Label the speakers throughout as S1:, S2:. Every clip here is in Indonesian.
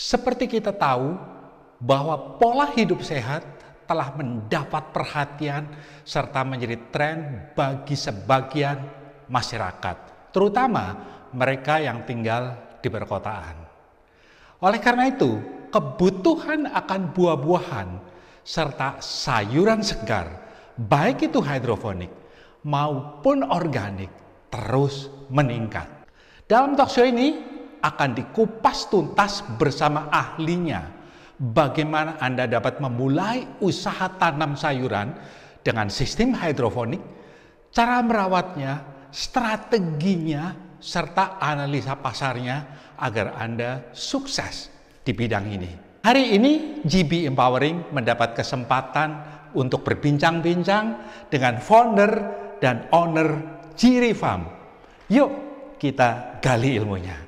S1: Seperti kita tahu bahwa pola hidup sehat telah mendapat perhatian serta menjadi tren bagi sebagian masyarakat, terutama mereka yang tinggal di perkotaan. Oleh karena itu, kebutuhan akan buah-buahan serta sayuran segar, baik itu hidroponik maupun organik, terus meningkat. Dalam talkshow ini akan dikupas tuntas bersama ahlinya bagaimana Anda dapat memulai usaha tanam sayuran dengan sistem hidroponik, cara merawatnya, strateginya, serta analisa pasarnya agar Anda sukses di bidang ini. Hari ini GB Empowering mendapat kesempatan untuk berbincang-bincang dengan founder dan owner Jiri Farm. Yuk kita gali ilmunya.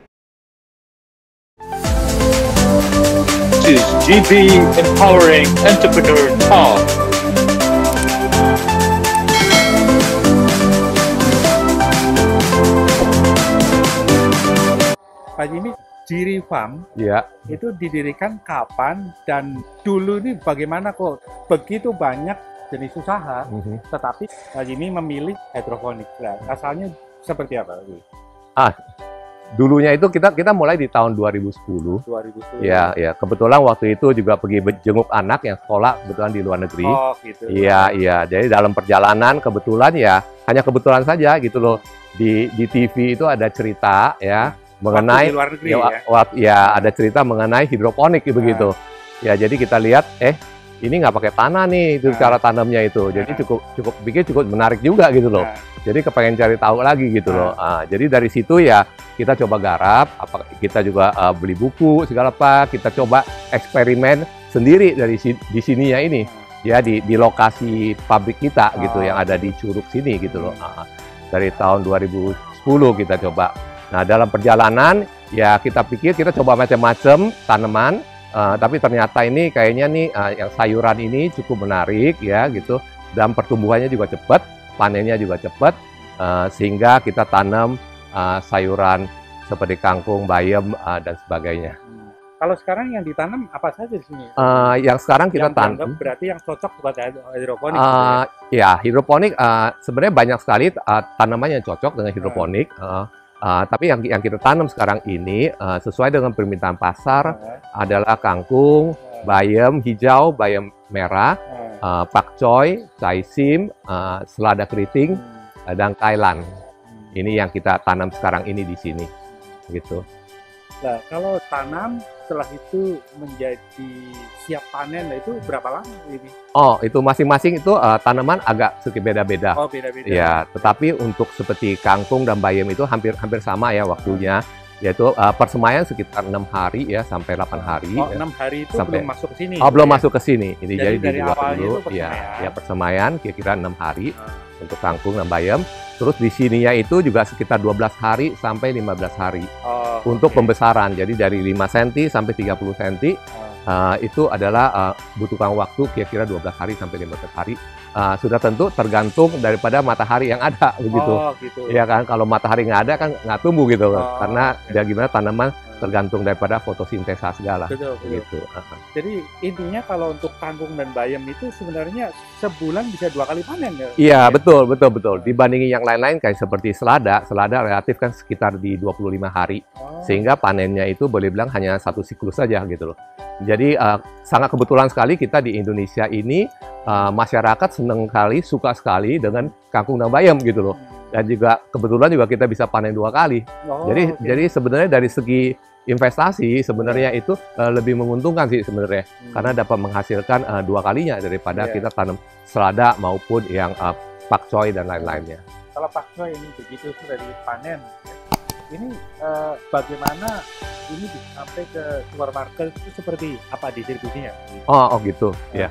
S2: This is GB Empowering Entrepreneur Talk.
S3: Pak Jimmy, Jiri Farm
S4: Ya,
S3: itu didirikan kapan dan dulu ini bagaimana kok begitu banyak jenis usaha, tetapi Pak Jimmy memilih hidroponik. Nah, asalnya seperti apa?
S4: dulunya itu kita mulai di tahun 2010.
S3: 2010.
S4: Ya, kebetulan waktu itu juga pergi jenguk anak yang sekolah kebetulan di luar negeri.
S3: Oh, gitu.
S4: Iya. Jadi dalam perjalanan kebetulan ya, hanya kebetulan saja gitu loh. Di TV itu ada cerita ya mengenai
S3: di luar negeri,
S4: ada cerita mengenai hidroponik begitu. Ya, jadi kita lihat ini nggak pakai tanah nih itu cara tanamnya itu. Jadi cukup menarik juga gitu loh. Jadi kepengen cari tahu lagi gitu loh. Jadi dari situ ya kita coba garap, kita juga beli buku segala apa, kita coba eksperimen sendiri di sininya ini. Ya di lokasi pabrik kita gitu yang ada di Curug sini gitu loh. Dari tahun 2010 kita coba. Nah, dalam perjalanan ya kita pikir kita coba macam-macam tanaman, tapi ternyata ini kayaknya nih yang sayuran ini cukup menarik ya gitu, dan pertumbuhannya juga cepat, panennya juga cepat, sehingga kita tanam sayuran seperti kangkung, bayam dan sebagainya.
S3: Kalau sekarang yang ditanam apa saja di sini?
S4: Yang sekarang kita tanam
S3: berarti yang cocok buat hidroponik.
S4: Ya, hidroponik sebenarnya banyak sekali tanaman yang cocok dengan hidroponik. Tapi yang kita tanam sekarang ini sesuai dengan permintaan pasar adalah kangkung, bayam hijau, bayam merah, pakcoy, caisim, selada keriting, dan kailan. Ini yang kita tanam sekarang ini di sini, gitu.
S3: Nah, kalau tanam setelah itu menjadi siap panen, itu berapa lama ini?
S4: Oh, itu masing-masing itu tanaman agak sedikit beda-beda.
S3: Oh, beda-beda.
S4: Ya, tetapi untuk seperti kangkung dan bayam itu hampir sama ya waktunya. Yaitu persemaian sekitar 6 hari ya sampai 8 hari.
S3: Oh,
S4: ya.
S3: 6 hari itu
S4: sampai,
S3: belum masuk ke sini?
S4: Oh, belum masuk ke sini. Ini jadi
S3: dari
S4: dibuat
S3: awalnya
S4: dulu. Ya, persemaian kira-kira 6 hari untuk kangkung dan bayam. Terus di sininya itu juga sekitar 12 hari sampai 15 hari untuk pembesaran. Jadi dari 5 cm sampai 30 cm itu adalah butuhkan waktu kira-kira 12 hari sampai 15 hari. Sudah tentu tergantung daripada matahari yang ada begitu.
S3: Gitu.
S4: Ya kan, kalau matahari nggak ada kan nggak tumbuh gitu. Karena ya gimana tanaman tergantung daripada fotosintesa segala.
S3: Betul.
S4: Gitu.
S3: Jadi intinya kalau untuk kangkung dan bayam itu sebenarnya sebulan bisa 2 kali panen ya?
S4: Iya, betul. Dibandingin yang lain-lain kayak seperti selada relatif kan sekitar di 25 hari. Sehingga panennya itu boleh bilang hanya satu siklus saja gitu loh. Jadi sangat kebetulan sekali kita di Indonesia ini masyarakat suka sekali dengan kangkung dan bayam gitu loh. Dan juga kebetulan juga kita bisa panen 2 kali. Jadi sebenarnya dari segi investasi sebenarnya itu lebih menguntungkan sih sebenarnya. Karena dapat menghasilkan 2 kalinya daripada kita tanam selada maupun yang pakcoy dan lain-lainnya.
S3: Kalau pakcoy ini begitu sudah dipanen, ini bagaimana ini bisa sampai ke supermarket itu seperti apa distribusinya?
S4: Oh gitu ya.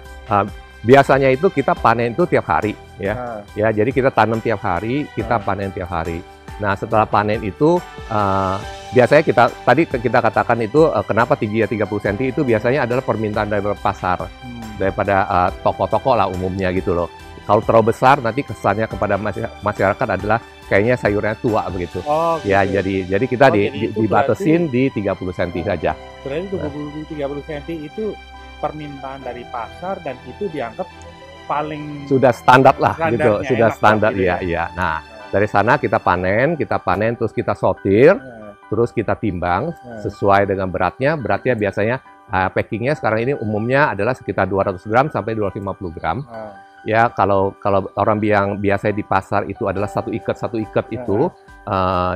S4: Biasanya itu kita panen itu tiap hari ya. Ya, jadi kita tanam tiap hari, kita panen tiap hari. Nah, setelah panen itu biasanya kita katakan itu kenapa tingginya 30 cm itu biasanya adalah permintaan dari pasar. Daripada toko-toko lah umumnya gitu loh. Kalau terlalu besar nanti kesannya kepada masyarakat adalah kayaknya sayurnya tua begitu.
S3: Oh, gitu.
S4: Ya, jadi kita
S3: jadi itu
S4: dibatasin di 30 cm saja.
S3: Berarti 30 cm itu permintaan dari pasar dan itu dianggap paling
S4: Sudah standar lah gitu,
S3: standarnya
S4: sudah
S3: enak
S4: standar
S3: gitu
S4: ya, iya. Nah, dari sana kita panen terus kita sortir, terus kita timbang sesuai dengan beratnya. Beratnya biasanya packingnya sekarang ini umumnya adalah sekitar 200 gram sampai 250 gram. Ya, kalau orang yang biasa di pasar itu adalah satu ikat itu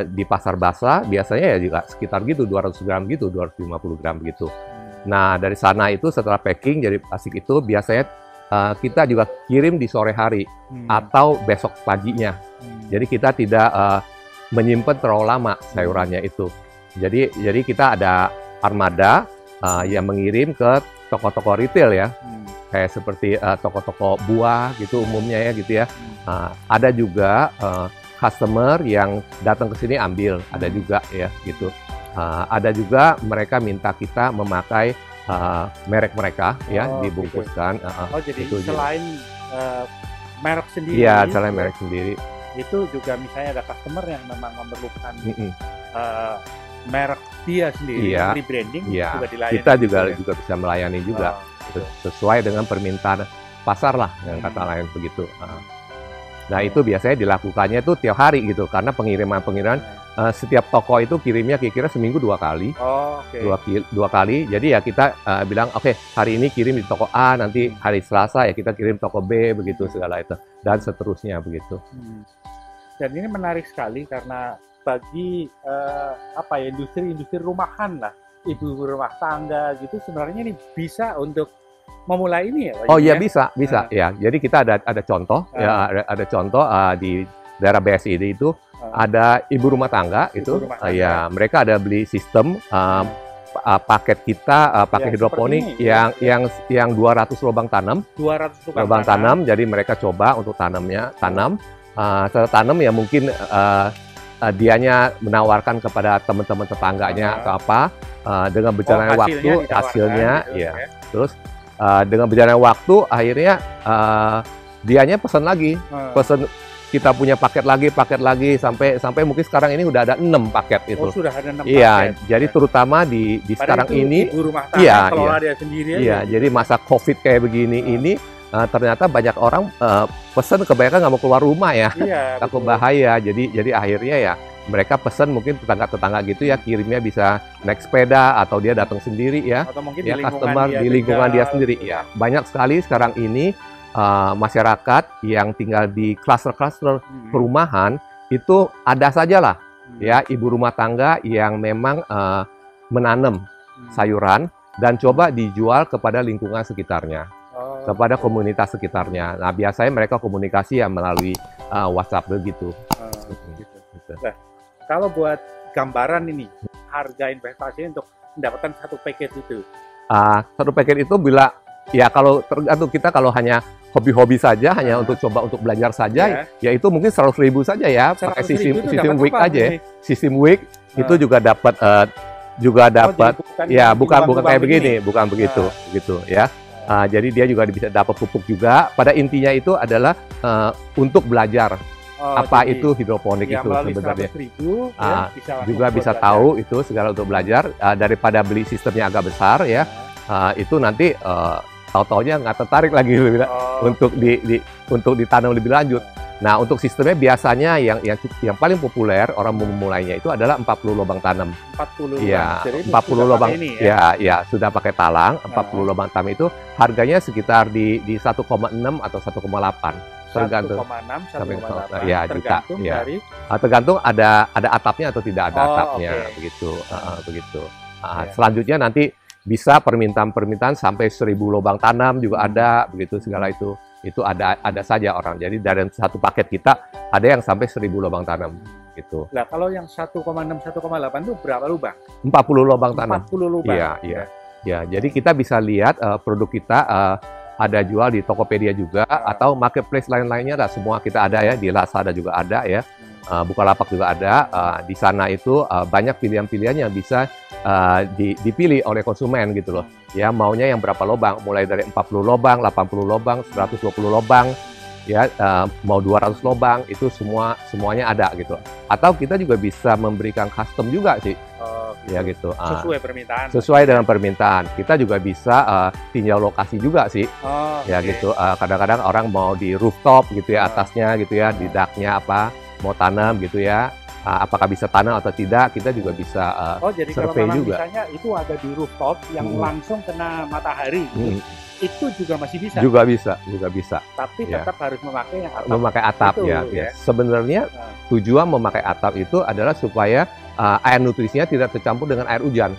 S4: di pasar basah biasanya ya juga sekitar gitu 200 gram gitu, 250 gram gitu. Nah, dari sana itu setelah packing jadi plastik itu biasanya kita juga kirim di sore hari atau besok paginya. Jadi kita tidak menyimpan terlalu lama sayurannya itu. Jadi kita ada armada yang mengirim ke toko-toko retail ya. Kayak seperti toko-toko buah gitu umumnya ya gitu ya. Ada juga customer yang datang ke sini ambil, ada juga ya gitu. Ada juga mereka minta kita memakai merek mereka ya dibungkuskan.
S3: Jadi selain merek sendiri.
S4: Iya, selain merek sendiri.
S3: Itu juga misalnya ada customer yang memang memerlukan merek dia sendiri, rebranding juga dilayani.
S4: Kita juga bisa melayani juga sesuai dengan permintaan pasar lah yang kata lain begitu. Nah itu biasanya dilakukannya tuh tiap hari gitu karena pengiriman setiap toko itu kirimnya kira-kira seminggu 2 kali. Dua kali. Jadi ya kita bilang oke, hari ini kirim di toko A, nanti hari Selasa ya kita kirim toko B begitu segala itu dan seterusnya begitu.
S3: Dan ini menarik sekali karena bagi industri rumahan lah, ibu rumah tangga gitu sebenarnya ini bisa untuk memulai ini ya Pak?
S4: Oh iya bisa ya. Jadi kita ada contoh ada contoh di daerah BSID itu ada ibu rumah tangga ya mereka ada beli sistem paket kita pakai hidroponik yang 200 lubang tanam. 200 lubang tanam. Jadi mereka coba untuk tanam. Setelah tanam ya mungkin dianya menawarkan kepada teman-teman tetangganya atau apa dengan berjalannya waktu hasilnya ya. Terus dengan berjalannya waktu akhirnya dianya pesan lagi, kita punya paket lagi sampai mungkin sekarang ini udah ada 6 paket itu.
S3: Oh, sudah ada 6 paket.
S4: Iya, jadi terutama di sekarang ini
S3: ibu rumah tangga kelola dia sendiri aja.
S4: Iya, jadi masa Covid kayak begini ini ternyata banyak orang pesan kebanyakan nggak mau keluar rumah ya.
S3: Iya,
S4: takut bahaya. Jadi akhirnya ya mereka pesan mungkin tetangga-tetangga gitu ya kirimnya bisa naik sepeda atau dia datang sendiri ya.
S3: Atau mungkin
S4: ya di lingkungan dia sendiri ya. Banyak sekali sekarang ini masyarakat yang tinggal di klaster-klaster perumahan itu ada sajalah ya ibu rumah tangga yang memang menanam sayuran dan coba dijual kepada lingkungan sekitarnya, kepada komunitas sekitarnya. Nah biasanya mereka komunikasi ya melalui WhatsApp begitu.
S2: Gitu.
S3: Nah, kalau buat gambaran ini harga investasi untuk mendapatkan satu paket itu?
S4: Satu paket itu bila ya kalau tergantung kita kalau hanya hobi-hobi saja, hanya untuk coba untuk belajar saja, ya itu mungkin 100.000 saja ya, pakai sistem week aja. Sistem week itu juga dapat ya bukan kayak begini, bukan begitu ya. Jadi dia juga bisa dapat pupuk juga. Pada intinya itu adalah untuk belajar apa itu hidroponik itu sebenarnya. Juga bisa tahu itu segala untuk belajar daripada beli sistemnya agak besar ya. Itu nanti tahu-taunya nggak tertarik lagi untuk ditanam lebih lanjut. Nah, untuk sistemnya biasanya yang paling populer orang memulainya itu adalah 40 lubang tanam.
S3: 40 lubang.
S4: Ya,
S3: jadi
S4: 40 lubang. Ya, sudah pakai talang. 40 lubang tanam itu harganya sekitar di 1,6 atau 1,8. Tergantung
S3: 1,6 sampai 1,8.
S4: Ya,
S3: tergantung
S4: ya.
S3: dari
S4: Tergantung ada atapnya atau tidak ada atapnya begitu. Selanjutnya nanti bisa permintaan sampai 1.000 lubang tanam juga ada begitu segala itu ada saja orang. Jadi dari satu paket kita ada yang sampai 1.000 lubang tanam gitu.
S3: Nah, kalau yang 1,6 1,8 itu berapa lubang?
S4: 40 lubang tanam.
S3: 40 lubang.
S4: Iya. Ya, jadi kita bisa lihat produk kita ada jual di Tokopedia juga atau marketplace lain-lainnya semua kita ada ya, di Lazada juga ada ya. Bukalapak juga ada. Di sana itu banyak pilihan-pilihan yang bisa dipilih oleh konsumen gitu loh. Ya maunya yang berapa lubang, mulai dari 40 lubang, 80 lubang, 120 lubang. ya mau 200 lubang itu semuanya ada gitu. Atau kita juga bisa memberikan custom juga sih. Ya gitu.
S3: Sesuai permintaan.
S4: Sesuai dengan permintaan. Kita juga bisa tinjau lokasi juga sih. Ya gitu. Kadang-kadang orang mau di rooftop gitu ya, atasnya gitu ya, di decknya apa, mau tanam gitu ya. Apakah bisa tanam atau tidak, kita juga bisa
S3: jadi
S4: survei
S3: kalau
S4: juga.
S3: misalnya itu ada di rooftop yang langsung kena matahari, itu juga masih bisa?
S4: Juga bisa.
S3: Tapi tetap harus memakai yang atap.
S4: Memakai atap itu, ya. Sebenarnya tujuan memakai atap itu adalah supaya air nutrisinya tidak tercampur dengan air hujan.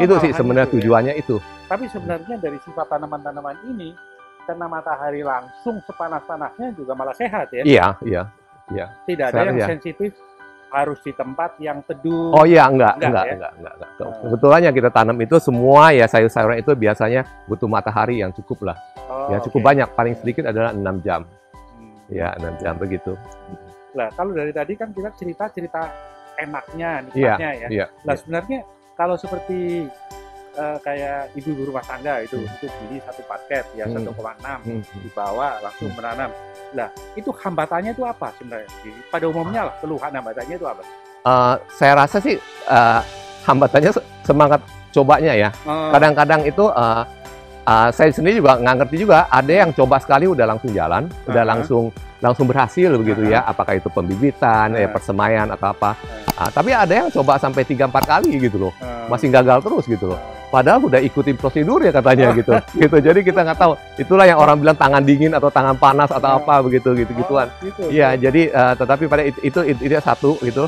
S4: Itu sih sebenarnya tujuannya itu.
S3: Tapi sebenarnya dari sifat tanaman-tanaman ini, kena matahari langsung sepanas-panasnya juga malah sehat ya? Iya. Tidak ada yang sensitif harus di tempat yang teduh.
S4: Oh iya, enggak. Kebetulan yang kita tanam itu semua ya sayur-sayuran itu biasanya butuh matahari yang cukup lah. Ya cukup banyak, paling sedikit adalah 6 jam. Ya 6 jam begitu.
S3: Lah kalau dari tadi kan kita cerita enaknya, nikmatnya ya. Lah sebenarnya kalau seperti kayak ibu rumah tangga itu beli satu paket ya 1,6 dibawa langsung menanam. Lah itu hambatannya itu apa sebenarnya? Pada umumnya lah keluhan hambatannya itu apa?
S4: Saya rasa sih hambatannya semangat cobanya ya. Kadang-kadang itu saya sendiri juga nggak ngerti juga. Ada yang coba sekali udah langsung jalan, udah langsung berhasil begitu ya. Apakah itu pembibitan, persemaian atau apa. Tapi ada yang coba sampai 3-4 kali gitu loh, masih gagal terus gitu loh. Padahal udah ikutin prosedur ya katanya gitu. Jadi kita nggak tahu. Itulah yang orang bilang tangan dingin atau tangan panas atau apa gituan. Iya, jadi tetapi pada itu satu gitu.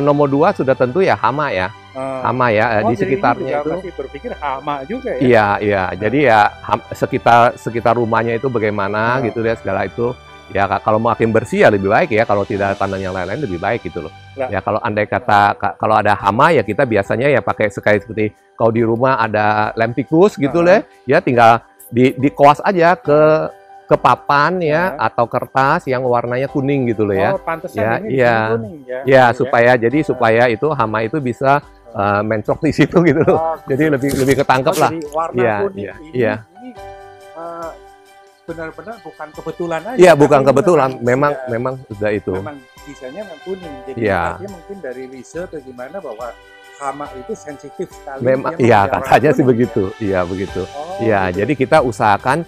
S4: Nomor 2 sudah tentu ya hama ya. Hama ya di sekitarnya itu.
S3: Masih berpikir hama juga ya.
S4: Iya. Jadi ya sekitar rumahnya itu bagaimana gitu ya segala itu. Ya kalau makin bersih ya lebih baik ya, kalau tidak tanam yang lain-lain lebih baik gitu loh. Ya kalau andai kata kalau ada hama ya kita biasanya ya pakai sekali seperti kalau di rumah ada lem tikus gitu lah, ya tinggal dikoas aja ke papan ya atau kertas yang warnanya kuning gitu loh ya.
S3: Kuning ya.
S4: Ya supaya itu hama itu bisa mencok di situ gitu loh. Jadi lebih ketangkep lah.
S3: Jadi warna kuning ini benar-benar bukan kebetulan aja.
S4: Iya, bukan kebetulan. Memang sudah itu.
S3: Memang desainnya memang kuning. Jadi artinya mungkin dari riset atau gimana bahwa hama itu sensitif sekali.
S4: Memang iya katanya sih begitu. Iya begitu. Iya, jadi kita usahakan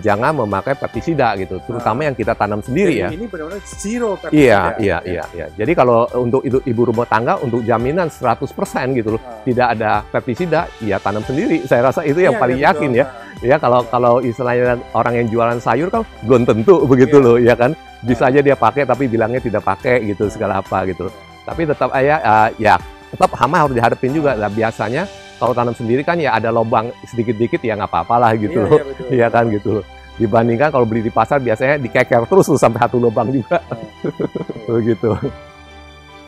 S4: jangan memakai pestisida gitu, terutama yang kita tanam sendiri ya.
S3: Ini benar-benar zero pestisida.
S4: Iya. Jadi kalau untuk ibu rumah tangga untuk jaminan 100% gitu loh, tidak ada pestisida, ya tanam sendiri. Saya rasa itu yang paling yakin ya. Ya kalau istilahnya orang yang jualan sayur kan belum tentu begitu loh, ya kan. Bisa aja dia pakai tapi bilangnya tidak pakai gitu segala apa gitu. Tapi tetap ya tetap hama harus dihadapin juga. Nah, biasanya kalau tanam sendiri kan ya ada lubang sedikit-dikit ya nggak apa-apa lah gitu loh. Iya kan gitu loh. Dibandingkan kalau beli di pasar biasanya dikeker terus tuh sampai 1 lubang juga. Begitu.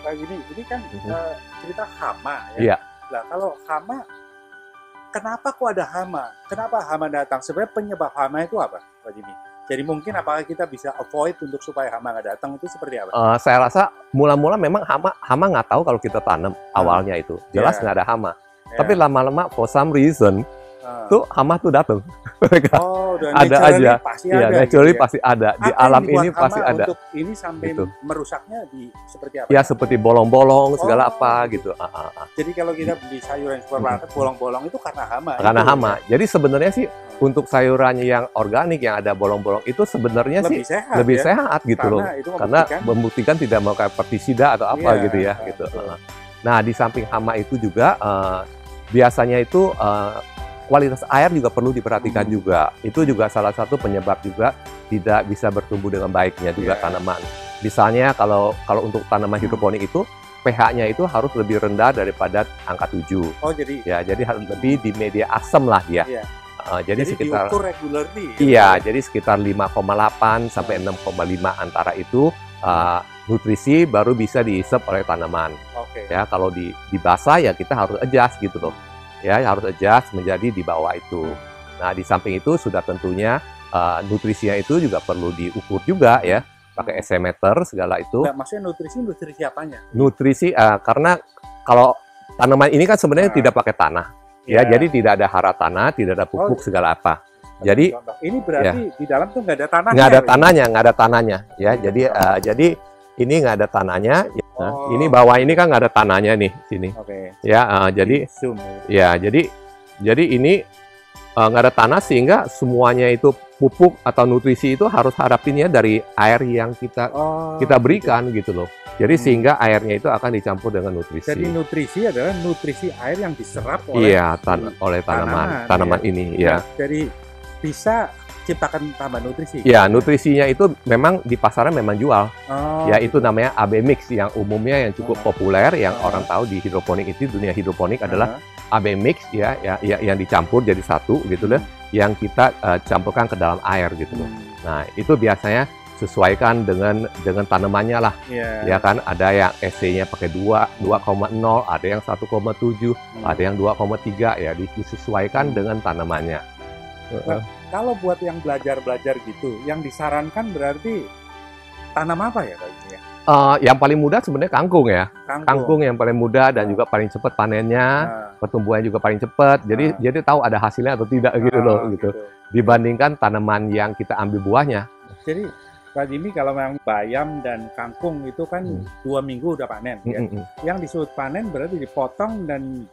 S3: Nah ini kan cerita hama ya.
S4: Iya.
S3: Nah kalau hama, kenapa kok ada hama? Kenapa hama datang? Sebenarnya penyebab hama itu apa, Pak Jimmy? Jadi mungkin apakah kita bisa avoid untuk supaya hama nggak datang itu seperti apa?
S4: Saya rasa mula-mula memang hama nggak tahu kalau kita tanam awalnya itu. Jelas nggak ada hama. Tapi lama-lama for some reason tuh hama tuh datang. Ada aja. Naturally pasti ada. Di alam ini pasti ada.
S3: Untuk ini sampai merusaknya seperti apa?
S4: Ya seperti bolong-bolong segala apa gitu.
S3: Jadi kalau kita beli sayuran supermarket bolong-bolong itu karena hama.
S4: Karena hama. Jadi sebenarnya sih untuk sayurannya yang organik yang ada bolong-bolong itu sebenarnya lebih sehat gitu loh. Karena membuktikan tidak memakai pestisida atau apa gitu ya. Gitu. Nah di samping hama itu juga biasanya itu kualitas air juga perlu diperhatikan juga. Itu juga salah satu penyebab juga tidak bisa bertumbuh dengan baiknya juga tanaman. Misalnya kalau untuk tanaman hidroponik itu pH-nya itu harus lebih rendah daripada angka 7.
S3: Oh jadi?
S4: Ya jadi harus lebih di media asam lah dia. Jadi sekitar
S3: diukur regularly.
S4: Iya, jadi sekitar 5,8 sampai 6,5 antara itu nutrisi baru bisa dihisap oleh tanaman. Ya kalau di basah ya kita harus adjust gitu loh. Ya harus adjust menjadi di bawah itu. Nah di samping itu sudah tentunya nutrisinya itu juga perlu diukur juga ya, pakai estimeter segala itu.
S3: Nah, maksudnya nutrisi apanya?
S4: Nutrisi karena kalau tanaman ini kan sebenarnya tidak pakai tanah, ya jadi tidak ada hara tanah, tidak ada pupuk segala apa. Jadi
S3: contoh. Ini berarti di dalam tuh nggak ada tanahnya.
S4: nggak ada tanahnya, nggak ada tanahnya ya. Jadi ini nggak ada tanahnya. Ya.
S3: Oh.
S4: Ini bawah ini kan nggak ada tanahnya nih sini.
S3: Oke.
S4: Ya, jadi
S3: Zoom.
S4: ya jadi ini nggak ada tanah sehingga semuanya itu pupuk atau nutrisi itu harus harapinnya dari air yang kita berikan gitu loh. Jadi sehingga airnya itu akan dicampur dengan nutrisi.
S3: Jadi nutrisi adalah nutrisi air yang diserap oleh
S4: oleh tanaman ini ya.
S3: Jadi bisa ciptakan tambah nutrisi.
S4: Ya, nutrisinya itu memang di pasaran memang jual. Ya, itu namanya AB mix yang umumnya yang cukup populer yang orang tahu di hidroponik itu, dunia hidroponik adalah AB mix ya yang dicampur jadi satu gitu loh, yang kita campurkan ke dalam air gitu loh. Nah, itu biasanya sesuaikan dengan tanamannya lah. Ya kan, ada yang SC-nya pakai 2,0, ada yang 1,7, ada yang 2,3 ya, disesuaikan dengan tanamannya.
S3: Nah, kalau buat yang belajar gitu, yang disarankan berarti tanam apa ya Pak ini ya?
S4: Yang paling mudah sebenarnya kangkung ya. Kangkung yang paling mudah dan juga paling cepat panennya, pertumbuhannya juga paling cepat. Jadi tahu ada hasilnya atau tidak gitu loh gitu. Dibandingkan tanaman yang kita ambil buahnya. Jadi
S3: Pak Jimmy, kalau memang bayam dan kangkung itu kan 2 minggu udah panen ya. Yang disebut panen berarti dipotong dan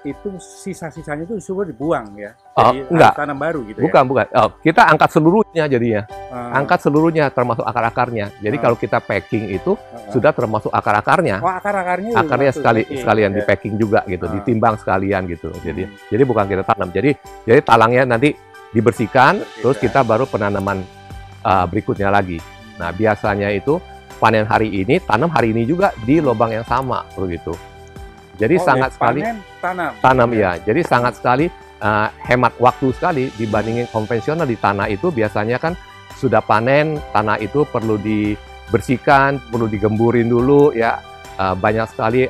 S3: itu sisa-sisanya itu semua dibuang ya. Jadi
S4: enggak.
S3: Tanam baru gitu
S4: bukan,
S3: ya?
S4: Bukan. Kita angkat seluruhnya jadinya. Angkat seluruhnya termasuk akar-akarnya. Jadi kalau kita packing itu sudah termasuk akar-akarnya.
S3: Oh, akar-akarnya
S4: sekalian di packing juga gitu, ditimbang sekalian gitu. Jadi bukan kita tanam. Jadi talangnya nanti dibersihkan, terus kita baru penanaman berikutnya lagi. Nah, biasanya itu panen hari ini, tanam hari ini juga di lubang yang sama begitu. Jadi sangat sekali tanam ya. Jadi sangat sekali hemat waktu sekali dibandingin konvensional. Di tanah itu biasanya kan sudah panen, tanah itu perlu dibersihkan, perlu digemburin dulu ya. Banyak sekali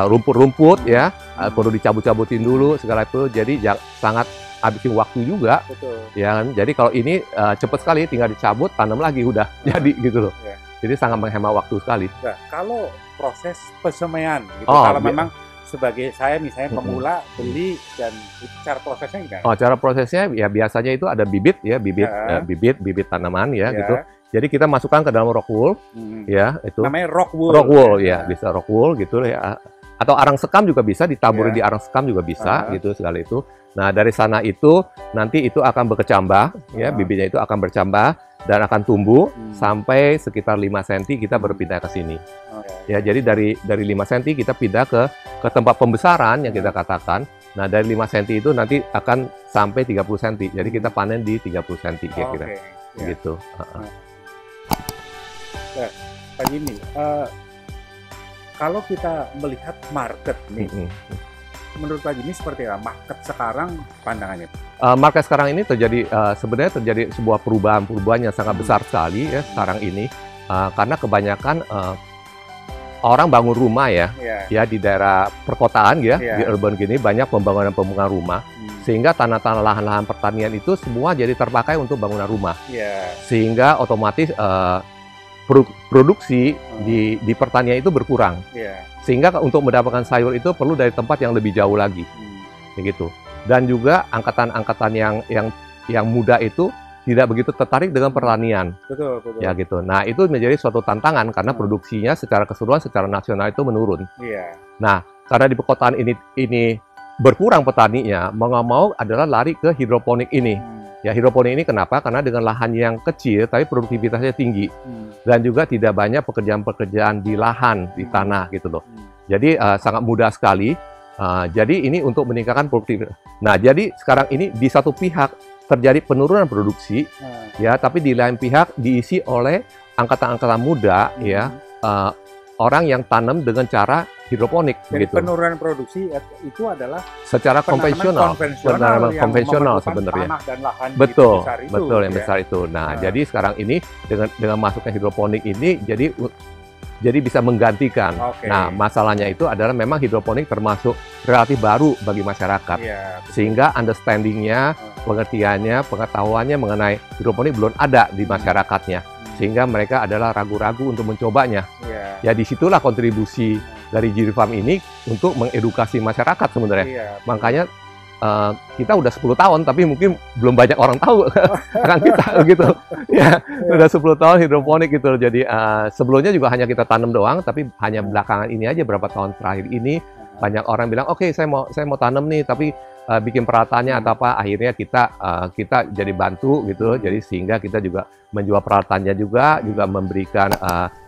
S4: rumput-rumput ya, perlu dicabut-cabutin dulu segala itu. Jadi sangat habisin waktu juga.
S3: Betul.
S4: Ya kan? Jadi kalau ini cepat sekali, tinggal dicabut, tanam lagi udah jadi gitu loh.
S3: Ya.
S4: Jadi sangat menghemat waktu sekali.
S3: Nah, kalau proses pesemaian gitu, kalau memang sebagai saya misalnya pemula beli dan cara prosesnya gimana?
S4: Cara prosesnya ya biasanya itu ada bibit ya, bibit tanaman ya gitu. Jadi kita masukkan ke dalam rock wool ya, itu
S3: namanya rock wool.
S4: Rock wool ya, bisa rock wool gitu ya. Atau arang sekam juga bisa, ditaburin di arang sekam juga bisa gitu segala itu. Nah, dari sana itu nanti itu akan berkecambah ya, bibitnya itu akan bercambah dan akan tumbuh sampai sekitar 5 cm kita berpindah ke sini. Ya, jadi dari 5 cm kita pindah ke tempat pembesaran yang kita katakan. Nah, dari 5 cm itu nanti akan sampai 30 cm. Jadi kita panen di 30 cm kira-kira. Gitu.
S3: Nah, Pak Jimmy, kalau kita melihat market nih, menurut Pak Jimmy seperti apa market sekarang pandangannya?
S4: Market sekarang ini sebenarnya terjadi sebuah perubahan yang sangat besar sekali ya sekarang ini, karena kebanyakan orang bangun rumah ya di daerah perkotaan ya, di urban gini banyak pembangunan rumah, sehingga tanah-tanah lahan-lahan pertanian itu semua jadi terpakai untuk bangunan rumah, sehingga otomatis produksi di pertanian itu berkurang, sehingga untuk mendapatkan sayur itu perlu dari tempat yang lebih jauh lagi, begitu. Dan juga angkatan-angkatan yang muda itu tidak begitu tertarik dengan pertanian,
S3: betul.
S4: Ya gitu. Nah, itu menjadi suatu tantangan karena produksinya secara keseluruhan, secara nasional itu menurun. Nah, karena di perkotaan ini berkurang petaninya, mau nggak mau adalah lari ke hidroponik ini. Ya, hidroponik ini kenapa? Karena dengan lahan yang kecil tapi produktivitasnya tinggi, dan juga tidak banyak pekerjaan-pekerjaan di lahan, di tanah gitu loh. Jadi sangat mudah sekali. Jadi ini untuk meningkatkan produktivitas. Nah, jadi sekarang ini di satu pihak terjadi penurunan produksi, ya, tapi di lain pihak diisi oleh angkatan-angkatan muda, ya, orang yang tanam dengan cara hidroponik.
S3: Jadi
S4: gitu.
S3: penurunan produksi itu adalah
S4: secara konvensional sebenarnya. Betul, yang besar itu. Nah, jadi sekarang ini dengan masuknya hidroponik ini, jadi bisa menggantikan. Nah, masalahnya itu adalah memang hidroponik termasuk relatif baru bagi masyarakat, sehingga understanding-nya, pengertiannya, pengetahuannya mengenai hidroponik belum ada di masyarakatnya, sehingga mereka adalah ragu-ragu untuk mencobanya. Ya, disitulah kontribusi dari GIRI Farm ini untuk mengedukasi masyarakat sebenarnya. Makanya kita udah 10 tahun, tapi mungkin belum banyak orang tahu kan kita gitu. Ya, udah 10 tahun hidroponik gitu. Jadi sebelumnya juga hanya kita tanam doang, tapi hanya belakangan ini aja beberapa tahun terakhir ini banyak orang bilang, oke, saya mau tanam nih, tapi bikin peralatannya atau apa. Akhirnya kita jadi bantu gitu. Jadi sehingga kita juga menjual peralatannya juga memberikan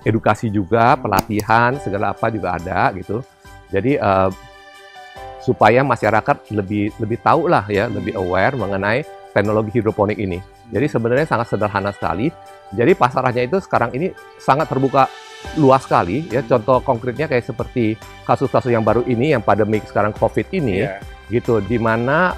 S4: edukasi juga, pelatihan segala apa juga ada gitu. Jadi supaya masyarakat lebih tahu lah ya, lebih aware mengenai teknologi hidroponik ini. Jadi sebenarnya sangat sederhana sekali. Jadi pasarannya itu sekarang ini sangat terbuka luas sekali ya. Contoh konkretnya kayak seperti kasus-kasus yang baru ini, yang pandemi sekarang COVID ini, gitu, di mana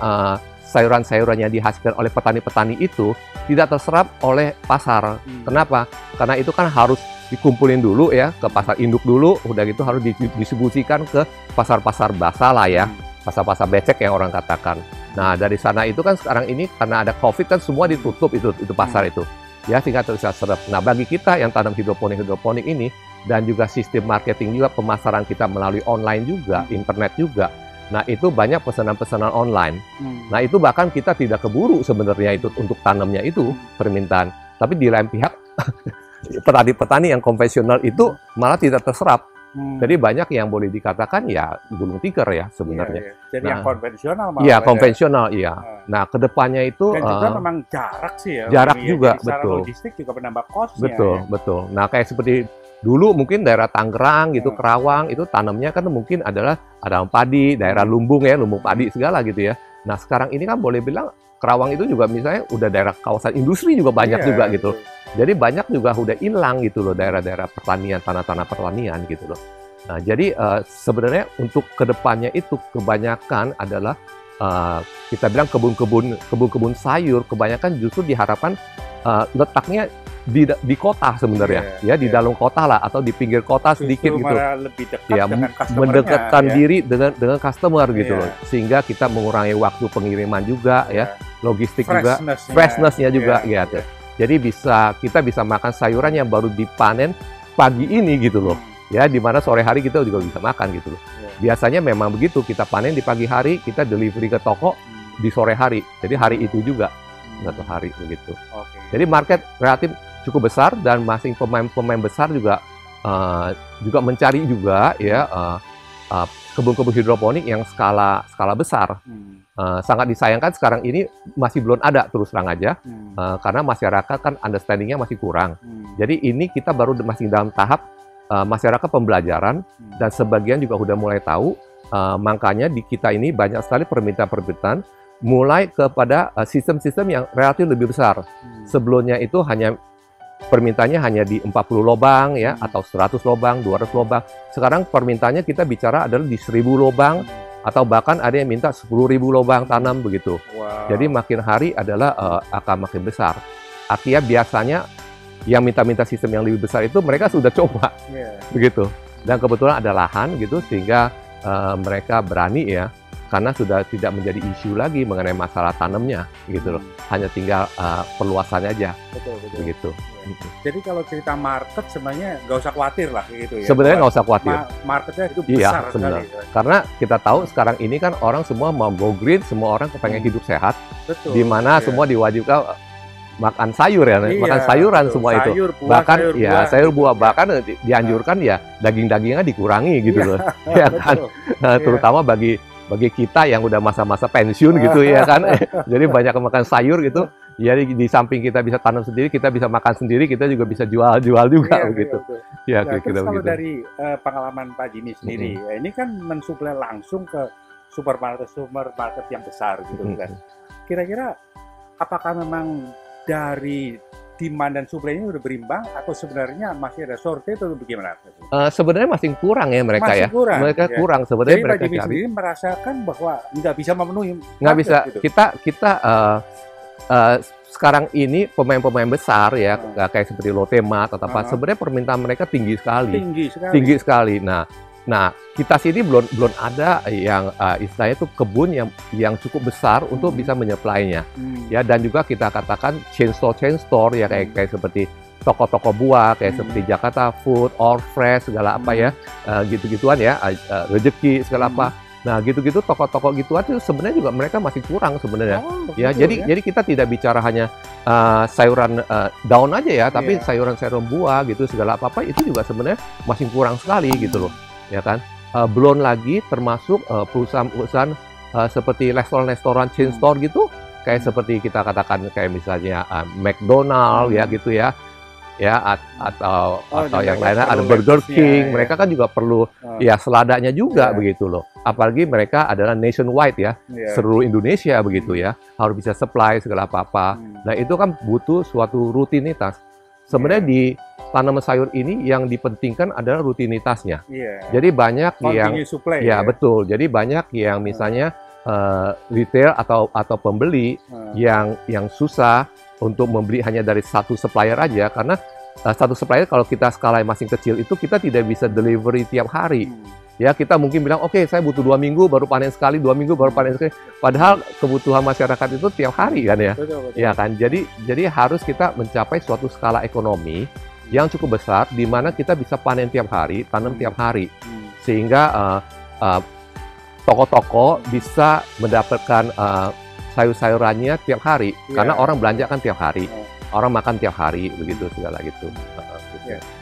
S4: sayuran-sayuran yang dihasilkan oleh petani-petani itu tidak terserap oleh pasar. Kenapa? Karena itu kan harus dikumpulin dulu ya ke pasar induk dulu, udah gitu harus didistribusikan ke pasar-pasar basah lah ya, pasar-pasar becek yang orang katakan. Nah dari sana itu kan sekarang ini karena ada COVID kan semua ditutup itu pasar itu, ya sehingga bisa serap. Nah bagi kita yang tanam hidroponik ini dan juga sistem marketing juga, pemasaran kita melalui online juga, internet juga. Nah itu banyak pesanan-pesanan online. Nah itu bahkan kita tidak keburu sebenarnya itu untuk tanamnya itu permintaan, tapi di lain pihak petani-petani yang konvensional itu malah tidak terserap. Jadi banyak yang boleh dikatakan ya gulung tikar ya sebenarnya.
S3: Jadi yang konvensional malah.
S4: Iya, konvensional iya. Nah, kedepannya itu
S3: dan juga memang jarak sih ya.
S4: Jarak juga, betul.
S3: Logistik juga menambah kosnya.
S4: Betul. Nah, kayak seperti dulu mungkin daerah Tangerang gitu, Kerawang itu tanamnya kan mungkin adalah ada padi, daerah lumbung ya, lumbung padi segala gitu ya. Nah, sekarang ini kan boleh bilang Kerawang itu juga misalnya udah daerah kawasan industri juga banyak juga gitu. Jadi banyak juga udah hilang gitu loh daerah-daerah pertanian, tanah-tanah pertanian gitu loh. Nah, jadi sebenarnya untuk kedepannya itu kebanyakan adalah kita bilang kebun-kebun sayur kebanyakan justru diharapkan letaknya di kota sebenarnya di dalam kota lah atau di pinggir kota sedikit gitu.
S3: Lebih dekat
S4: ya,
S3: dengan
S4: mendekatkan diri dengan customer gitu loh. Sehingga kita mengurangi waktu pengiriman juga ya, logistik juga, freshness-nya juga gitu. Jadi kita bisa makan sayuran yang baru dipanen pagi ini gitu loh. Ya, di mana sore hari kita juga bisa makan gitu loh. Biasanya memang begitu, kita panen di pagi hari, kita delivery ke toko di sore hari. Jadi hari itu juga satu hari begitu. Jadi market relatif cukup besar dan masing pemain besar juga mencari juga ya kebun-kebun hidroponik yang skala besar. Sangat disayangkan sekarang ini masih belum ada terus terang aja karena masyarakat kan understanding-nya masih kurang. Jadi ini kita baru masih dalam tahap masyarakat pembelajaran dan sebagian juga udah mulai tahu. Makanya di kita ini banyak sekali permintaan mulai kepada sistem-sistem yang relatif lebih besar. Sebelumnya itu permintaannya hanya di 40 lubang ya atau 100 lubang, 200 lubang. Sekarang permintaannya kita bicara adalah di 1000 lubang atau bahkan ada yang minta 10.000 lubang tanam begitu. Jadi makin hari adalah akan makin besar. Artinya biasanya yang minta sistem yang lebih besar itu mereka sudah coba begitu. Dan kebetulan ada lahan gitu sehingga mereka berani ya. Karena sudah tidak menjadi isu lagi mengenai masalah tanamnya gitu loh. Hanya tinggal perluasannya aja. Betul. Begitu.
S3: Jadi kalau cerita market sebenarnya nggak usah khawatir lah gitu ya.
S4: Sebenarnya nggak usah khawatir.
S3: Marketnya itu besar sekali.
S4: Karena kita tahu sekarang ini kan orang semua mau go green, semua orang kepengen hidup sehat.
S3: Betul.
S4: Di mana semua diwajibkan makan sayur ya, makan sayuran semua itu. Bahkan sayur buah bahkan dianjurkan ya daging-dagingnya dikurangi gitu loh. Ya kan. Terutama bagi kita yang udah masa-masa pensiun gitu ya kan, jadi banyak makan sayur gitu. Jadi di samping kita bisa tanam sendiri, kita bisa makan sendiri, kita juga bisa jual juga begitu. Ya,
S3: nah, terus kalau dari pengalaman Pak Jimmy sendiri, ya, ini kan mensuplai langsung ke supermarket yang besar gitu kan. Kira-kira apakah memang dari demand dan supply-nya udah berimbang atau sebenarnya masih ada shortage atau bagaimana?
S4: Sebenarnya masih kurang ya mereka mereka kurang sebenarnya.
S3: Jadi mereka Pak Jimmy sendiri merasakan bahwa nggak bisa memenuhi.
S4: Nggak bisa. Gitu. Kita sekarang ini pemain besar ya kayak seperti Lotte Mart atau apa. Sebenarnya permintaan mereka tinggi sekali. Nah kita sini belum ada yang istilahnya itu kebun yang cukup besar untuk bisa menyuplainya. Ya, dan juga kita katakan chain store ya kayak seperti toko-toko buah kayak seperti Jakarta Food, All Fresh segala apa ya gitu-gituan ya, Rezeki segala apa. Nah, gitu-gitu toko-toko gitu aja sebenarnya juga mereka masih kurang sebenarnya.
S3: Oh,
S4: Ya,
S3: begitu
S4: jadi kita tidak bicara hanya sayuran daun aja ya, tapi
S3: Iya.
S4: sayuran-sayuran buah gitu segala apa-apa itu juga sebenarnya masih kurang sekali gitu loh, ya kan? Belum lagi termasuk perusahaan-perusahahan seperti restoran-restoran chain store gitu, kayak seperti kita katakan kayak misalnya McDonald ya gitu ya. Ya atau yang lainnya ada Burger King, mereka kan juga perlu ya seladanya juga begitu loh. Apalagi mereka adalah nationwide ya, seluruh Indonesia begitu ya, harus bisa supply segala apa-apa. Nah itu kan butuh suatu rutinitas. Sebenarnya di tanaman sayur ini yang dipentingkan adalah rutinitasnya. Jadi banyak yang
S3: supply,
S4: ya betul. Jadi banyak yang misalnya retail atau pembeli yang susah untuk membeli hanya dari satu supplier aja, karena satu supplier kalau kita skala yang masih kecil itu kita tidak bisa delivery tiap hari. Ya kita mungkin bilang oke, saya butuh 2 minggu baru panen sekali, 2 minggu baru panen sekali. Padahal kebutuhan masyarakat itu tiap hari kan ya.
S3: Betul.
S4: Ya kan. Jadi harus kita mencapai suatu skala ekonomi yang cukup besar di mana kita bisa panen tiap hari, tanam tiap hari. Sehingga toko-toko bisa mendapatkan sayur-sayurannya tiap hari, karena orang belanja kan tiap hari, orang makan tiap hari, begitu segala gitu.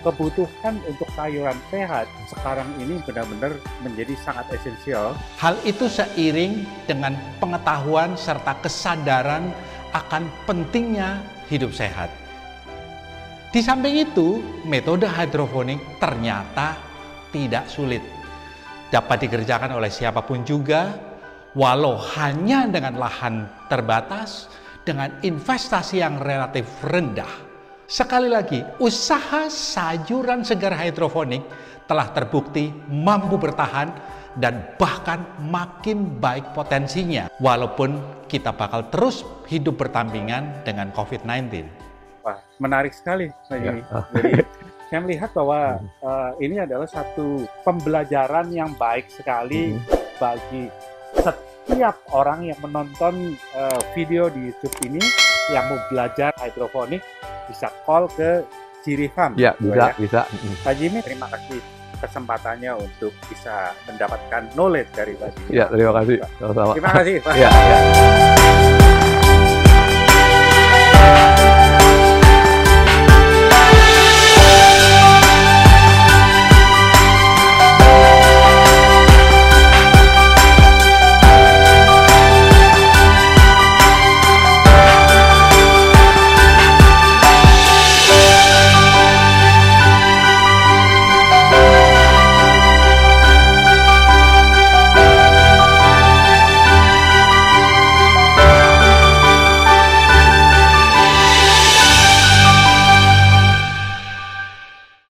S3: Kebutuhan untuk sayuran sehat sekarang ini benar-benar menjadi sangat esensial.
S1: Hal itu seiring dengan pengetahuan serta kesadaran akan pentingnya hidup sehat. Di samping itu, metode hidroponik ternyata tidak sulit. Dapat dikerjakan oleh siapapun juga, walau hanya dengan lahan terbatas, dengan investasi yang relatif rendah. Sekali lagi, usaha sayuran segar hidroponik telah terbukti mampu bertahan dan bahkan makin baik potensinya, walaupun kita bakal terus hidup berdampingan dengan COVID-19.
S3: Wah, menarik sekali. Jadi saya melihat bahwa ini adalah satu pembelajaran yang baik sekali bagi setiap orang yang menonton video di YouTube ini yang mau belajar hidroponik, bisa call ke Ciri Farm.
S4: Ya, bisa.
S3: Pak Jimmy, terima kasih kesempatannya untuk bisa mendapatkan knowledge dari Pak Jimmy.
S4: Ya, terima kasih. Sama-sama.
S3: Terima kasih, Pak.
S4: Ya.